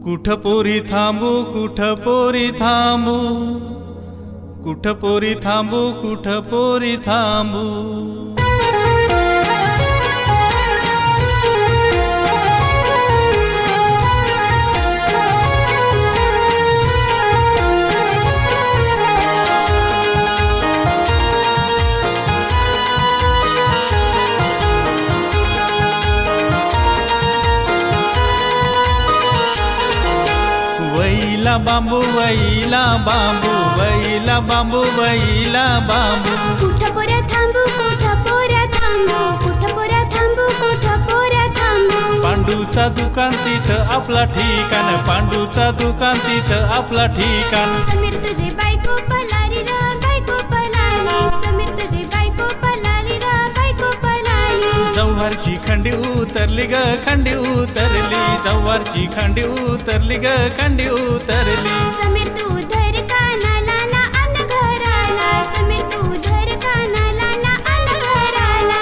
कुठ पोरी थांबू, कुठ पोरी थांबू, कुठ पोरी थांबू, कुठ पोरी थांबू. वैला बांबू, वैला बांबू, वैला बांबू, वैला बांबू. कुठ पोरा थांबू, कुठ पोरा थांबू, कुठ पोरा थांबू, कुठ पोरा थांबू. पांडूचा दुकान तिथं आपला ठिकाण, पांडूचा दुकान तिथं आपला ठिकाण. समीर तुझी बायको पलाली र, बायको पलाली. समीर तुझी बायको पलाली र, बायको पलाली. जव्हारची खंडी उतरली ग, खंडी उतरली. जव्हारची खंडी उतरली ग, खंडी उतरली. समीर तू धर कानाला ना आण घराला. समीर तू धर कानाला ना आण घराला.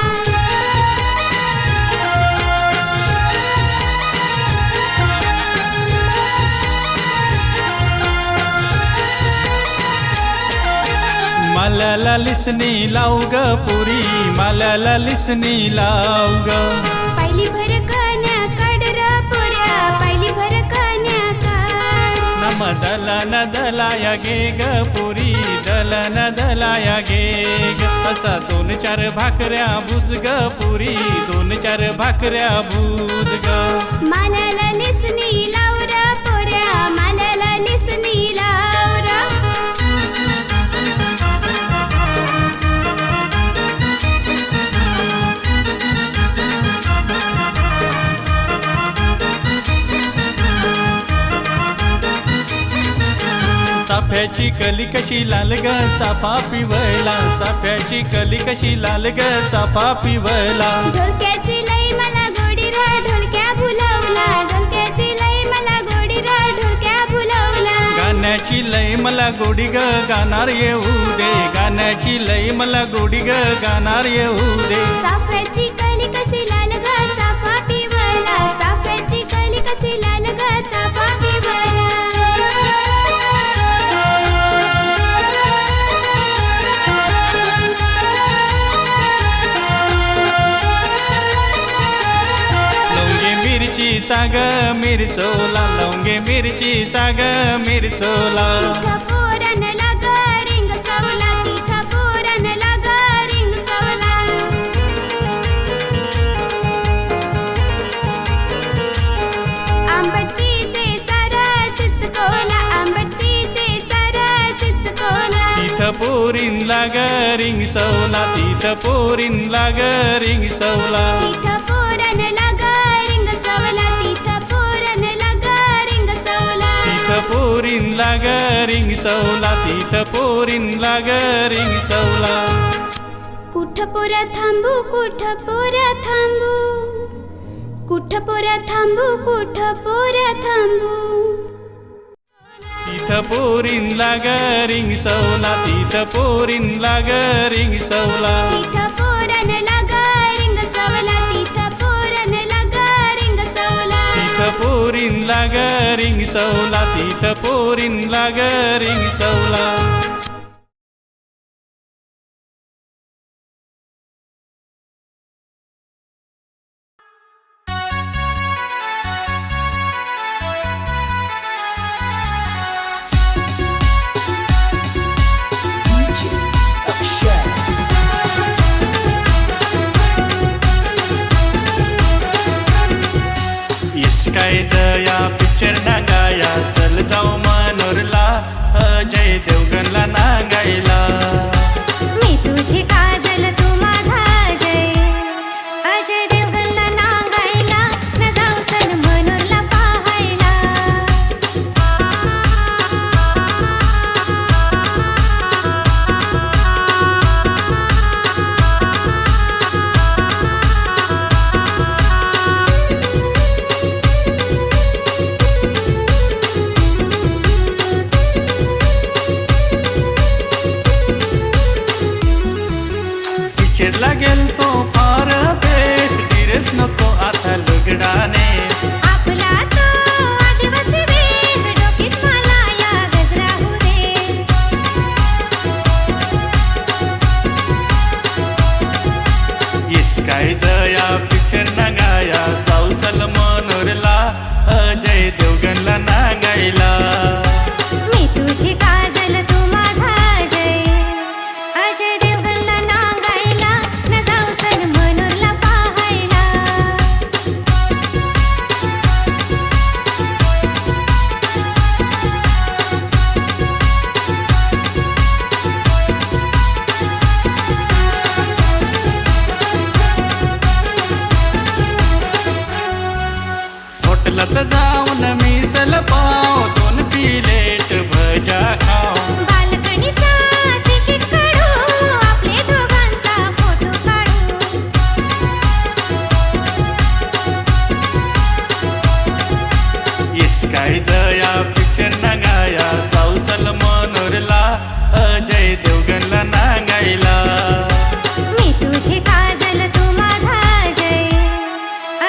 माल्याला लिसनी लाव ग पुरी, माल्याला लिसनी लाव ग. पायली भर कन्या काढ र पोऱ्या, पायली भर कन्या काढ. नम दलन दलाया गे ग पुरी, दलन दलाया गे ग. असा 2-4 भाकऱ्या भुज ग पुरी, 2-4 भाकऱ्या भुज ग. माल्याला लिसनी लाव र पोऱ्या, माल्याला लिसनी लाव र. चाफ्याची कली कशी लाल ग, चाफा पिवला. चाफ्याची कली कशी लाल ग, चाफा पिवला. ढोलक्याची लई मला गोडी र, ढोलक्या भुलवला. ढोलक्याची लई मला गोडी र, ढोलक्या भुलवला. गाण्याची लय मला गोडी ग, गाणार येऊ दे. गाण्याची लय मला गोडी ग, गाणार येऊ दे. चाफ्याची कली कशी लाल ग, चाफा पिवला. चाफ्याची कली कशी लाल ग, चाफा पिवला. मिरचीचा ग मिरचोला, लवंगे मिरचीचा ग मिरचोला. तिथं पोरान लाग रिंग सवला, तिथं पोरान लाग रिंग सवला. आंबटचीचे चारा चिचकोला, आंबटचीचे चारा चिचकोला. तिथं पोरीन लाग रिंग सवला, तिथं पोरीन लाग रिंग सवला. तिथं पोरान लाग रिंग सवला, तिथं पोरान लाग रिंग सवला. तिथं पोरीन लाग रिंग सवला, तिथं पोरीन लाग रिंग सवला. कुठ पोरा थांबू, कुठ पोरा थांबू, कुठ पोरा थांबू, कुठ पोरा थांबू. तिथं पोरीन लाग रिंग सवला, तिथं पोरीन लाग रिंग सवला. तिथं पोरान लाग रिंग सवला, तिथं पोरान लाग रिंग सवला. तिथं पोरीन लाग रिंग सवला, तिथं पोरीन लाग रिंग सवला. काय जया पिक्चर नागाया, चल जाऊ मनोरला, अजय देवगणला नागायला. मी तुझी काजल, तू माझा अजय. अजय देवगणला नांगायला, न जाऊ चल मनोरला पाहायला. लागेल तो फार बेस, ड्रेस नको आता लुगडाने. आपला तो आदिवासी नांगायला. मी तुझी काजल तू माझा अजय, अजय देवगणला नांगायला न जाऊ चल मनोरला पाहायला. हॉटेलात जाऊन मिसल पाव, 2 प्लेट भजा खाव. बाल्कनीचा तिकीट काढू, आपले दोघांचा फोटो काढू. येस काय जया पिक्चर नांगाया, जाऊ चल मनोरला अजय देवगणला नांगायला. मी तुझी काजल तू माझा अजय,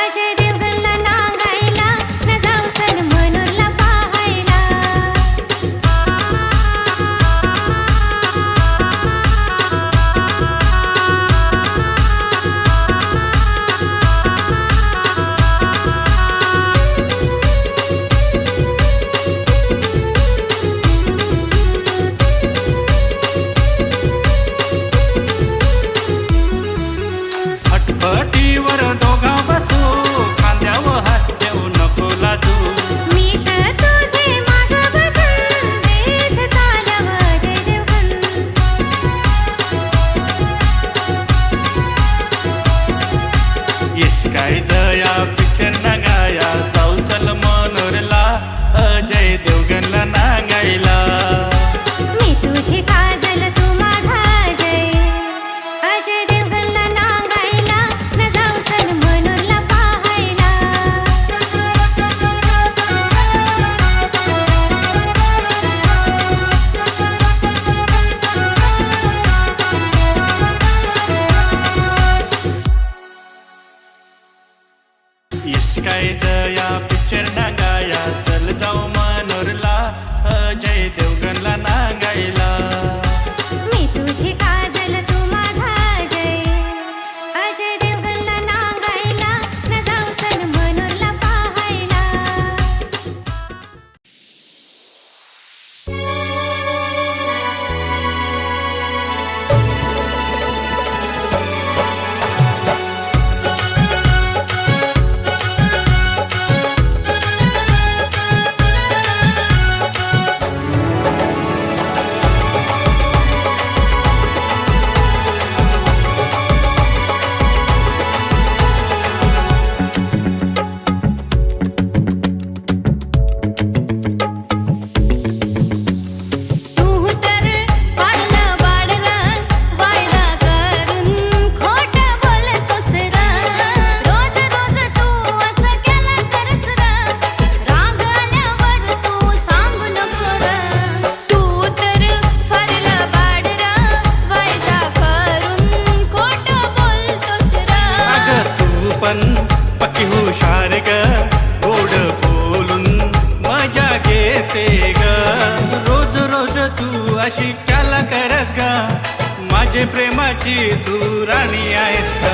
अजय देवगणला नांगायला न जाऊ चल मनोरला पाहायला. फटफटीवर दोघा बसू, खांद्यावर हात देऊ नको लाजू. मी तर तुझे माग बसून देश चालव अजय देवगण. येस काय जया पिक्चर नांगाया, जाऊ चल मनोरला अजय देवगणला नांगायला. मी तुझी काजल तू माझा अजय, अजय देवगणला नांगायला न जाऊ चल मनोरला पाहायला. येस काय जया पिक्चर नांगाया, चल जाऊ मनोरला अजय देवगणला नांगायला. मी तुझी काजल तू माझा अजय, अजय देवगणला नांगायला न जाऊ चल मनोरला पाहायला. तू तर पाडलं बाडलं, वायदा करून खोटं बोलतोस र. रोज रोज तू असं केलं करस र, राग आल्यावर तू सांगू नको र. तू तर फारलं बाडलं, वायदा करून खोटं बोलतोस र. अगं तू पण पक्की हुशार ग, गोड बोलून मजा घेते ग. रोज रोज तू अशी त्याला करस ग, माझे प्रेमाची तू राणी आहेस ग.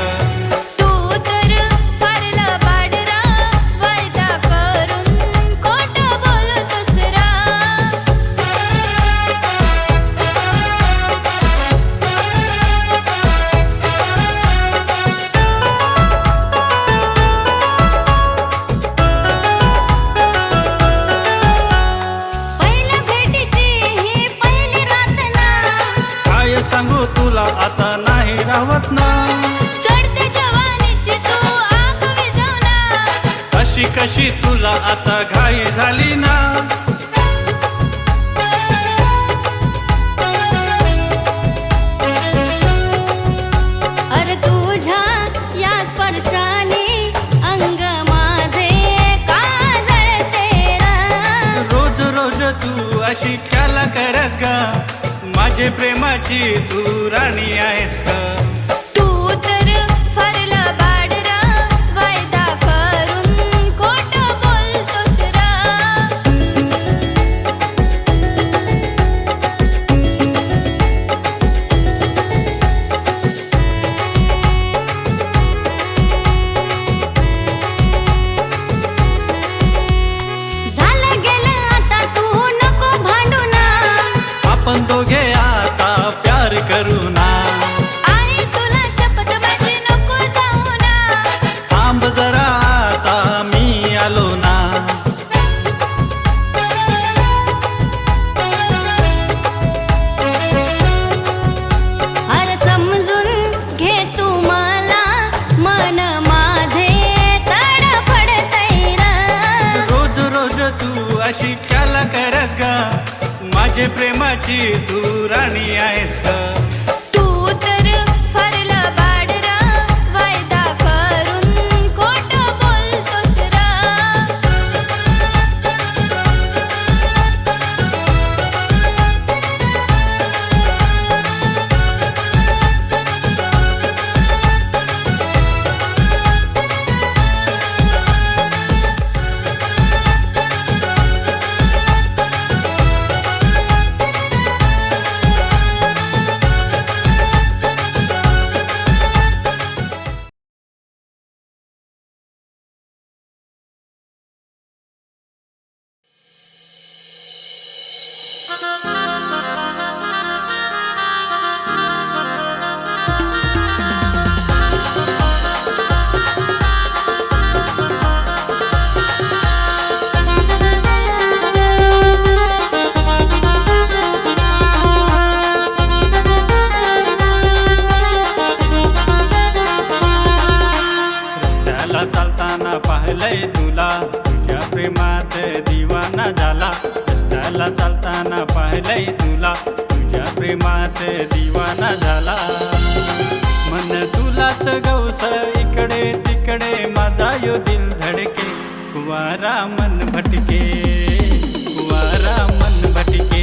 तू तर फारलं बाडलं, वायदा करून खोटं बोलतोस र. पहिल्या भेटीची ही पहिली रात ना, काय सांगू तुला आता नाही राहत ना. चढते जवानीची तू आग विझवला. अशी कशी तुला आता घाई झाली ना. अरे तुझ्या या स्पर्शाने अंग माझे का जळते र. रोज रोज तू अशी त्याला करस ग, माझे प्रेमाची तू राणी आहेस ग. तू तर फारलं बाडलं, वायदा करून खोटं बोलतोस र. झालं गेलं आता आलो ना. आहे तुला शपथ माझी नको जाऊ ना. थांब जरा आता मी आलो ना. अरे समजून घे तू मला मन माझे तडफडतंय र. रोज रोज तू अशी क्याला करस ग, माझे प्रेमाची तू राणी आहेस ग. तू तर फरला बाडरा वायदा करून खोट बोलतोस रा. रस्त्याला चालताना पाहिलंय तुला, तुझ्या प्रेमात दिवाना झाला. रस्त्याला चालताना पाहिलंय तुला, तुझ्या प्रेमात दिवाना झाला. मन तुलाच गवस इकडे तिकडे माझा यो दिल धडके. कुवारा मन भटके, कुवारा मन भटके.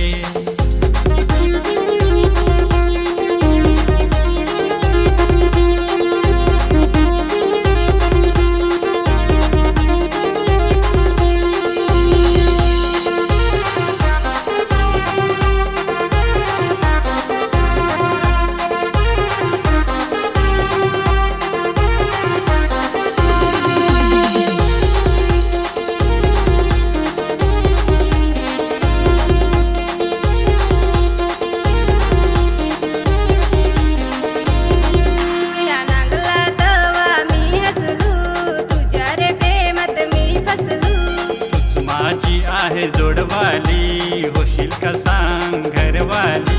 तुझ्या नांगला तवा मी हसलू, तुझ्या रे प्रेमात मी फसलू. तूच माझी आहे जोडवाली, होशील का सांग घरवाली.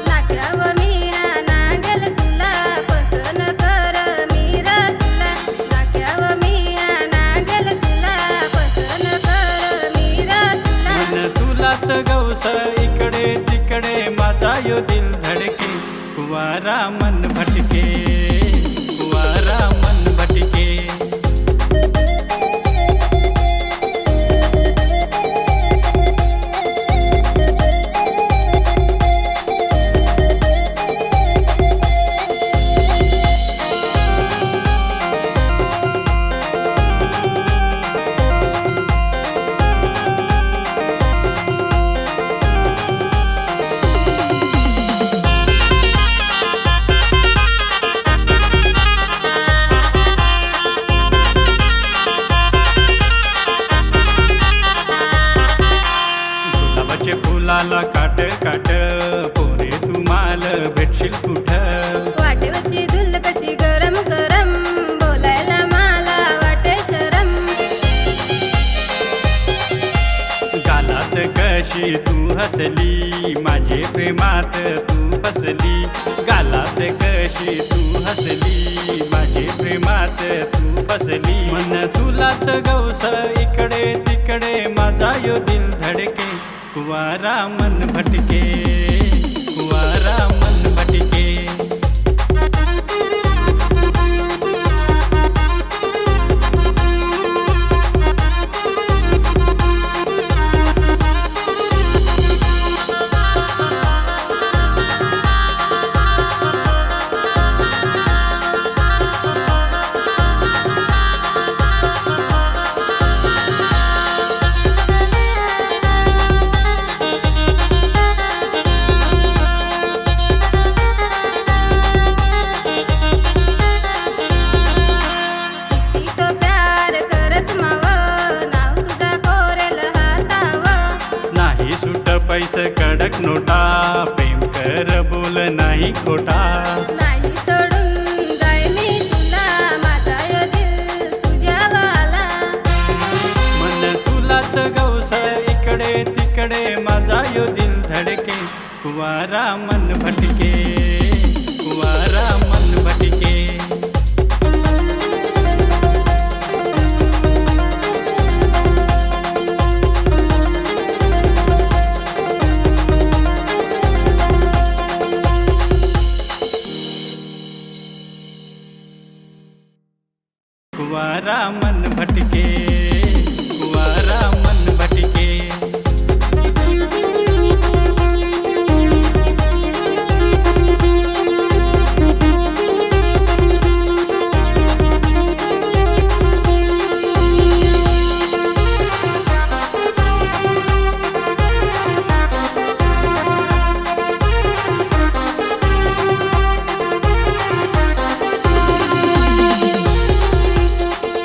नाक्यावर मी नांगल तुला पसन कर मी र तुला. नाक्यावर मी नांगल तुला पसन कर मी र तुला. मन तुलाच गवस इकडे तिकडे माझा यो दिल धडके. कुवारा मन भटके, कुवारा मन भटके. गुलाबाचे फुलाला काट काट, पोरे तू माल भेटशील कुठं. वाटेवरची धुल कशी गरम गरम, बोलायला मला वाटे शरम. गालात कशी तू हसली, माझे प्रेमात तू फसली. गालात कशी तू हसली, माझे प्रेमात तू फसली. मन तुलाच गवस इकडे तिकडे माझा यो दिल धडके. कुवारा मन भटके, कुवारा मन भटके. पैस कडक नोटा, प्रेम कर बोल नाही खोटा. नाही सोडून जाय मी तुला, माझा यो दिल तुझ्यावाला. मन तुलाच गौस इकडे तिकडे, माझा यो दिल धडके. कुवारा मन भटके, कुवारा मन भटके. कुवारा मन भटके.